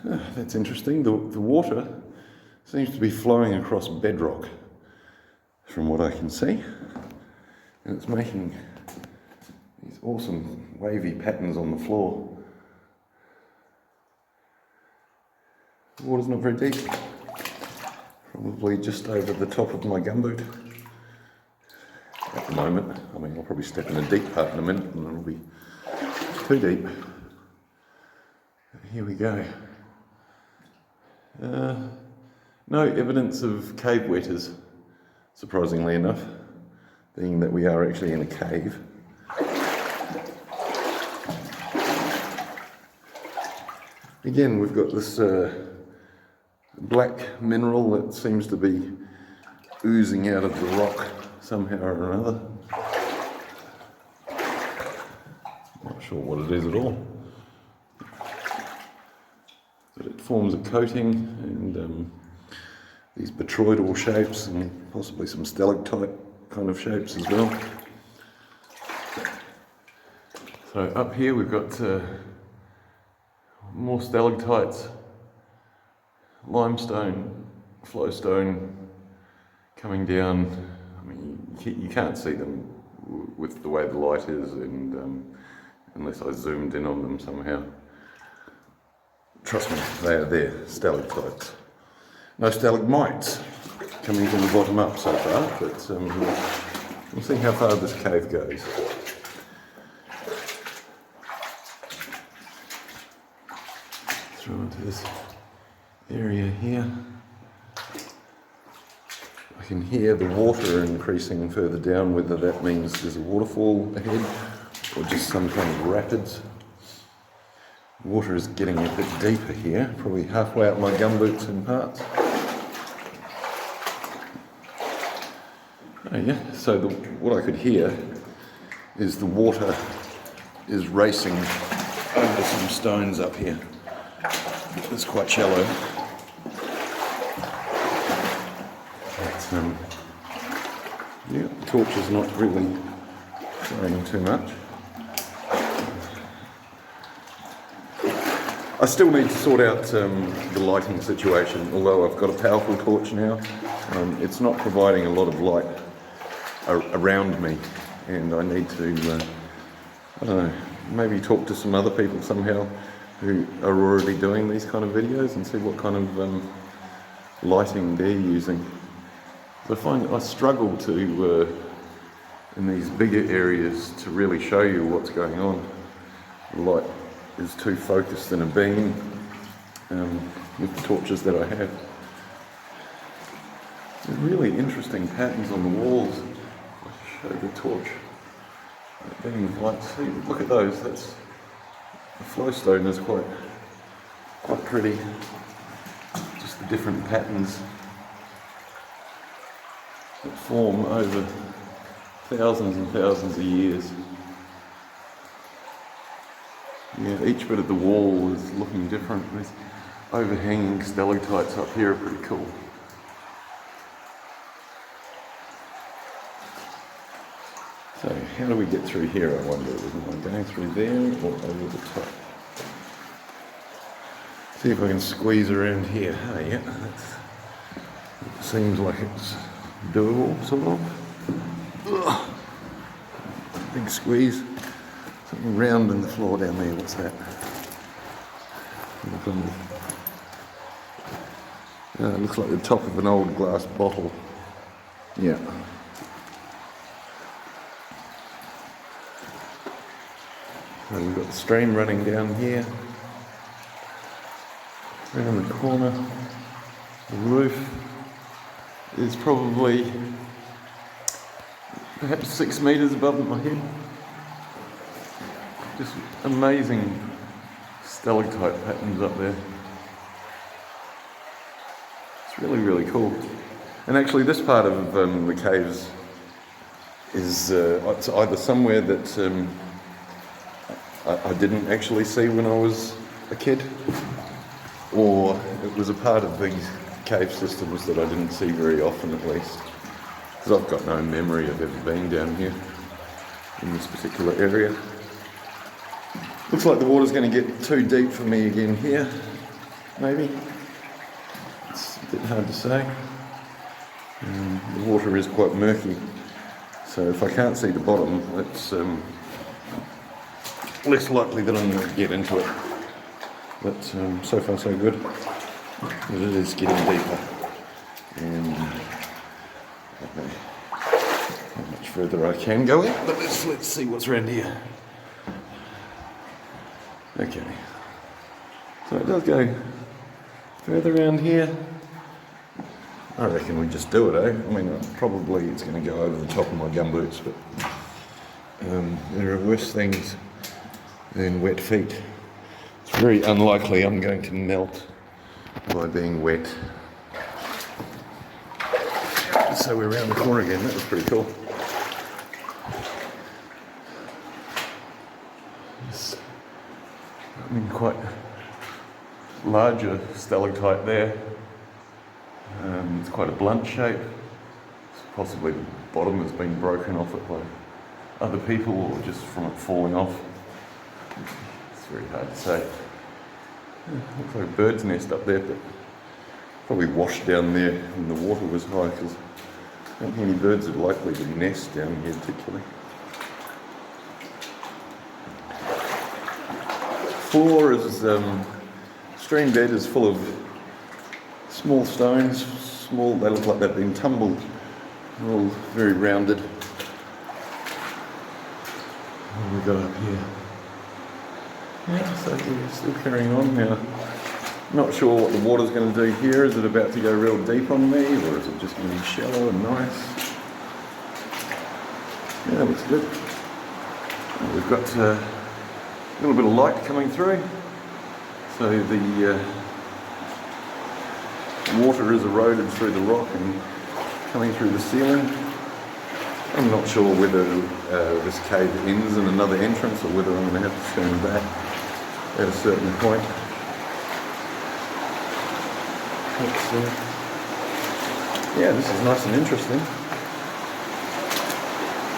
That's interesting. The water seems to be flowing across bedrock, from what I can see. And it's making these awesome wavy patterns on the floor. The water's not very deep. Probably just over the top of my gumboot at the moment. I mean, I'll probably step in a deep part in a minute and it'll be too deep. Here we go. No evidence of cave wetters, surprisingly enough, being that we are actually in a cave. Again, we've got this black mineral that seems to be oozing out of the rock somehow or another. Not sure what it is at all. But it forms a coating and these botryoidal shapes and possibly some stalactite kind of shapes as well. So up here we've got more stalactites, limestone, flowstone coming down. I mean, you can't see them with the way the light is, and unless I zoomed in on them somehow. Trust me, they are there, stalactites. No stalagmites coming from the bottom up so far, but we'll see how far this cave goes. Through into this area here. I can hear the water increasing further down, whether that means there's a waterfall ahead or just some kind of rapids. Water is getting a bit deeper here, probably halfway up my gumboots in parts. Oh yeah, so what I could hear is the water is racing over some stones up here. It's quite shallow. Yeah, the torch is not really showing too much. I still need to sort out the lighting situation, although I've got a powerful torch now. It's not providing a lot of light around me, and I need to, I don't know, maybe talk to some other people somehow who are already doing these kind of videos and see what kind of lighting they're using. I find I struggle to, in these bigger areas, to really show you what's going on. The light is too focused in a beam with the torches that I have. There's really interesting patterns on the walls. I'll show the torch. That beam of light. See, look at those. That's the flowstone is quite pretty. Just the different patterns that form over thousands and thousands of years. Yeah, each bit of the wall is looking different. These overhanging stalactites up here are pretty cool. So, how do we get through here, I wonder? Am I going through there or over the top? See if I can squeeze around here. Oh yeah, it seems like it's doable, sort of. Ugh. Big squeeze. Something round in the floor down there, what's that? It looks like the top of an old glass bottle. Yeah. And we've got the stream running down here. Around the corner. The roof is probably perhaps 6 metres above my head. Just amazing stalactite patterns up there. It's really, really cool. And actually this part of the caves is it's either somewhere that I didn't actually see when I was a kid, or it was a part of these cave systems that I didn't see very often, at least, because I've got no memory of ever being down here in this particular area. Looks like the water's going to get too deep for me again here. maybe. It's a bit hard to say. The water is quite murky, so if I can't see the bottom, it's less likely that I'm going to get into it. But so far so good. But it is getting deeper. And I don't know how much further I can go in, but let's see what's around here. Okay. So it does go further around here. I reckon we just do it, eh? I mean, probably it's going to go over the top of my gumboots, but there are worse things than wet feet. It's very unlikely I'm going to melt by being wet. So we're around the corner again. That was pretty cool. It's, I mean, quite larger stalactite there. It's quite a blunt shape. Possibly the bottom has been broken off it by other people or just from it falling off. It's very hard to say. Looks like a bird's nest up there, but probably washed down there when the water was high, because not many birds are likely to nest down here particularly. Floor is, stream bed is full of small stones, they look like they've been tumbled. They're all very rounded. What have we got up here? Yeah, so we're still carrying on now. Not sure what the water's going to do here. Is it about to go real deep on me, or is it just going to be shallow and nice? Yeah, that looks good. We've got a little bit of light coming through. So the water is eroded through the rock and coming through the ceiling. I'm not sure whether this cave ends in another entrance or whether I'm going to have to stand back at a certain point. Yeah, this is nice and interesting.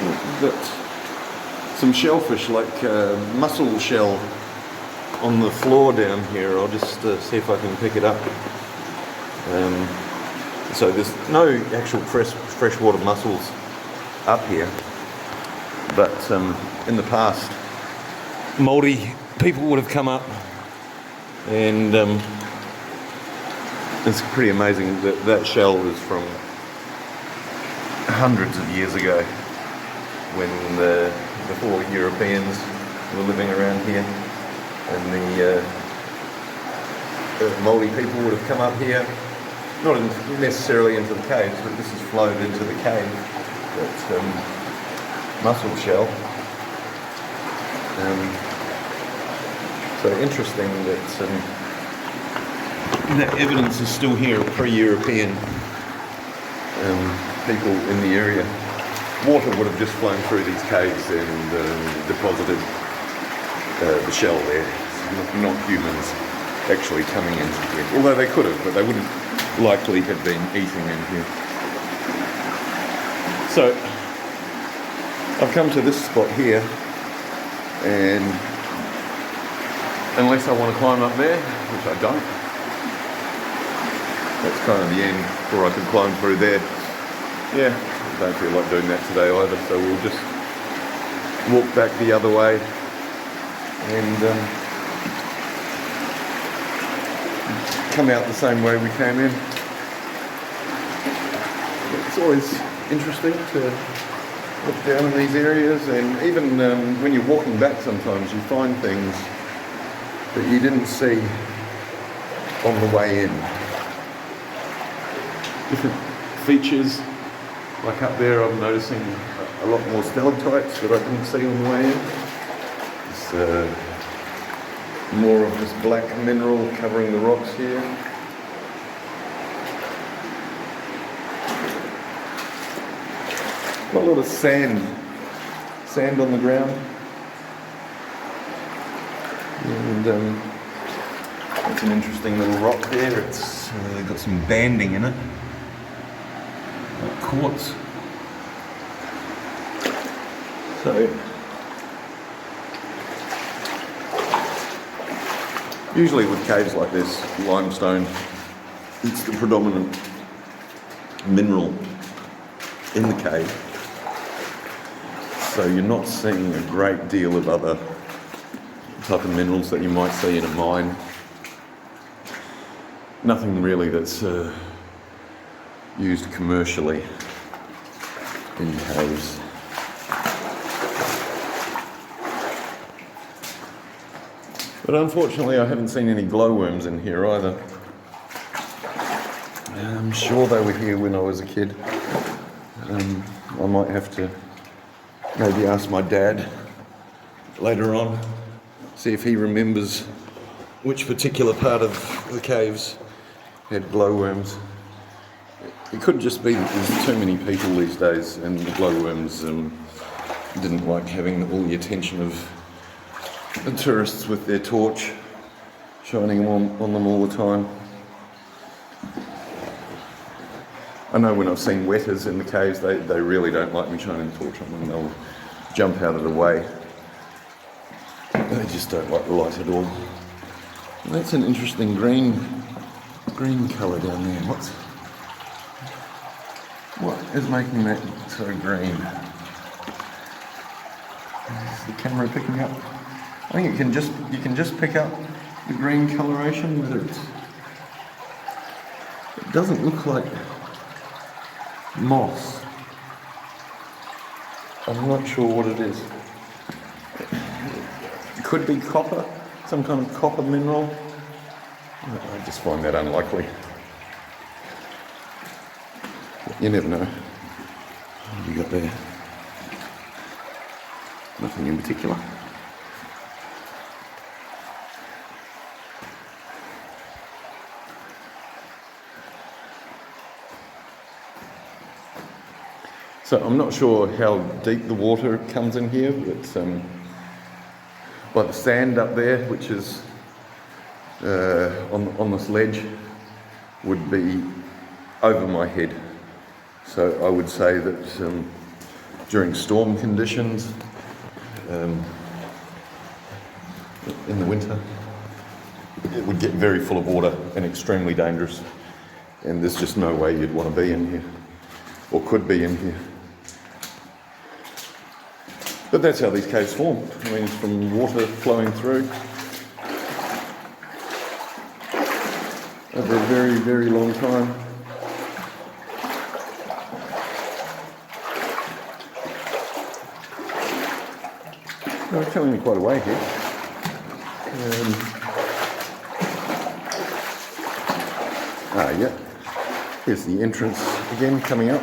We've got some shellfish, like mussel shell, on the floor down here. I'll just see if I can pick it up. So there's no actual freshwater mussels up here, but in the past, Māori people would have come up, and it's pretty amazing that that shell is from hundreds of years ago, when before Europeans were living around here, and the Māori people would have come up here, not necessarily into the caves, but this has flowed into the cave. That's mussel shell. So interesting that that evidence is still here of pre-European people in the area. Water would have just flown through these caves and deposited the shell there. Not humans actually coming into here. Although they could have, but they wouldn't likely have been eating in here. So I've come to this spot here, and unless I want to climb up there, which I don't, that's kind of the end, or I could climb through there. Yeah, I don't feel like doing that today either, so we'll just walk back the other way and come out the same way we came in. It's always interesting to look down in these areas, and even when you're walking back sometimes you find things that you didn't see on the way in. Different features, like up there I'm noticing a lot more stalactites that I didn't see on the way in. It's more of this black mineral covering the rocks here. Got a lot of sand on the ground, and it's an interesting little rock there. It's got some banding in it, like quartz. So Usually with caves like this, limestone, it's the predominant mineral in the cave. So you're not seeing a great deal of other type of minerals that you might see in a mine. Nothing really that's used commercially in caves. But unfortunately I haven't seen any glowworms in here either. I'm sure they were here when I was a kid. I might have to maybe ask my dad later on, see if he remembers which particular part of the caves had glowworms. It could just be that there's too many people these days and the glowworms didn't like having all the attention of the tourists with their torch shining on them all the time. I know when I've seen wetters in the caves, they really don't like me shining a torch on them. They'll jump out of the way. They just don't like the light at all. And that's an interesting green colour down there. What is making that so green? Is the camera picking up? I think you can just pick up the green coloration, whether it doesn't look like moss. I'm not sure what it is. It could be copper, some kind of copper mineral. I just find that unlikely. You never know. What have you got there? Nothing in particular. So I'm not sure how deep the water comes in here, but by the sand up there, which is on this ledge, would be over my head. So I would say that during storm conditions in the winter, it would get very full of water and extremely dangerous. And there's just no way you'd want to be in here, or could be in here. But that's how these caves form. I mean, it's from water flowing through over a very, very long time. We're coming quite a way here. Yeah. Here's the entrance again coming up,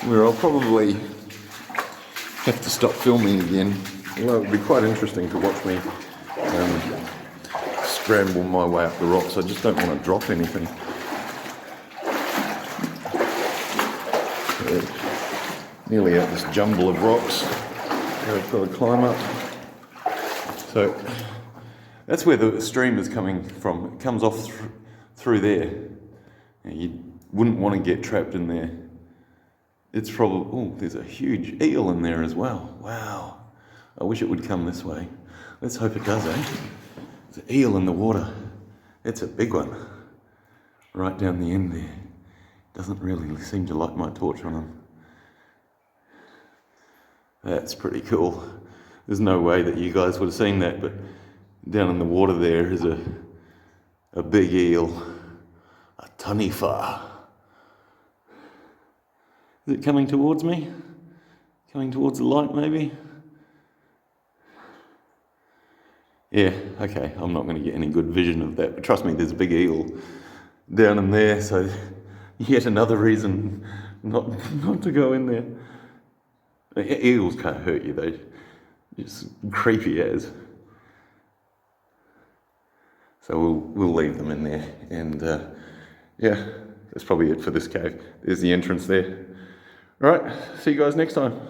where I'll probably have to stop filming again. Well, it would be quite interesting to watch me scramble my way up the rocks. I just don't want to drop anything. Nearly at this jumble of rocks that I've got to climb up. So that's where the stream is coming from. It comes off through there. You wouldn't want to get trapped in there. It's probably, oh, there's a huge eel in there as well. Wow. I wish it would come this way. Let's hope it does, eh? There's an eel in the water. It's a big one. Right down the end there. Doesn't really seem to like my torch on him. That's pretty cool. There's no way that you guys would have seen that, but down in the water there is a big eel. A taniwha. Is it coming towards me? Coming towards the light, maybe? Yeah, okay, I'm not going to get any good vision of that, but trust me, there's a big eel down in there, so yet another reason not to go in there. Eels can't hurt you, they're just creepy as. So we'll leave them in there, and yeah, that's probably it for this cave. There's the entrance there. All right, see you guys next time.